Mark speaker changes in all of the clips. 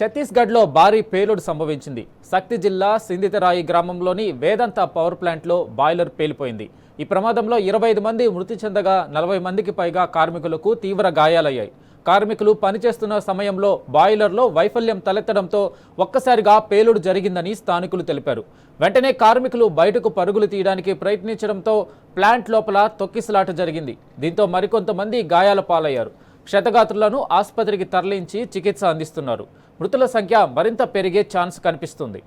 Speaker 1: ఛత్తీస్గఢ్లో భారీ పేలుడు సంభవించింది. శక్తి జిల్లా సిందితరాయి గ్రామంలోని వేదాంత పవర్ ప్లాంట్లో బాయిలర్ పేలిపోయింది. ఈ ప్రమాదంలో 25 మంది మృతి చెందగా 40 మందికి పైగా కార్మికులకు తీవ్ర గాయాలయ్యాయి. కార్మికులు పనిచేస్తున్న సమయంలో బాయిలర్లో వైఫల్యం తలెత్తడంతో ఒక్కసారిగా పేలుడు జరిగిందని స్థానికులు తెలిపారు. వెంటనే కార్మికులు బయటకు పరుగులు తీయడానికి ప్రయత్నించడంతో ప్లాంట్ లోపల తొక్కిసలాట జరిగింది. దీంతో మరికొంతమంది గాయాల పాలయ్యారు. క్షతగాత్రులను ఆసుపత్రికి తరలించి చికిత్స అందిస్తున్నారు. మృతుల సంఖ్య మరింత పెరిగే ఛాన్స్ కనిపిస్తుంది.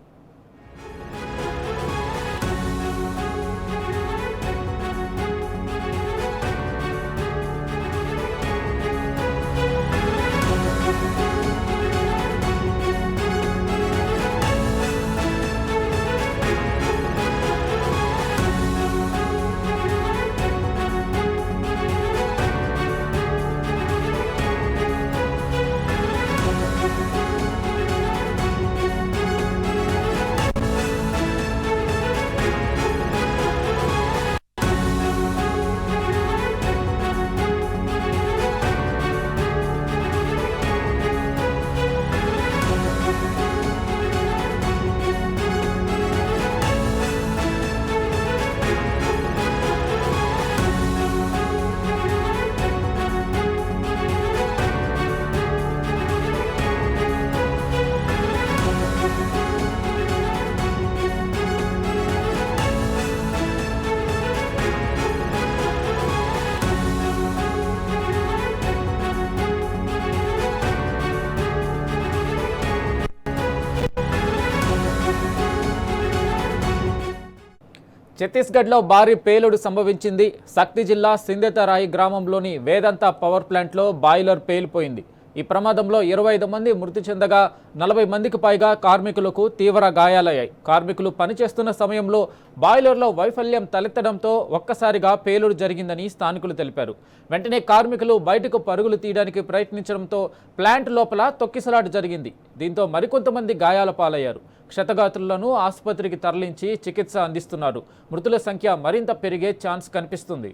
Speaker 1: ఛత్తీస్గఢ్లో భారీ పేలుడు సంభవించింది. శక్తి జిల్లా సిందితరాయి గ్రామంలోని వేదాంత పవర్ ప్లాంట్లో బాయిలర్ పేలిపోయింది. ఈ ప్రమాదంలో 25 మంది మృతి చెందగా 40 మందికి పైగా కార్మికులకు తీవ్ర గాయాలయ్యాయి. కార్మికులు పనిచేస్తున్న సమయంలో బాయిలర్లో వైఫల్యం తలెత్తడంతో ఒక్కసారిగా పేలుడు జరిగిందని స్థానికులు తెలిపారు. వెంటనే కార్మికులు బయటకు పరుగులు తీయడానికి ప్రయత్నించడంతో ప్లాంట్ లోపల తొక్కిసలాట జరిగింది. దీంతో మరికొంతమంది గాయాల పాలయ్యారు. క్షతగాత్రులను ఆసుపత్రికి తరలించి చికిత్స అందిస్తున్నారు. మృతుల సంఖ్య మరింత పెరిగే ఛాన్స్ కనిపిస్తుంది.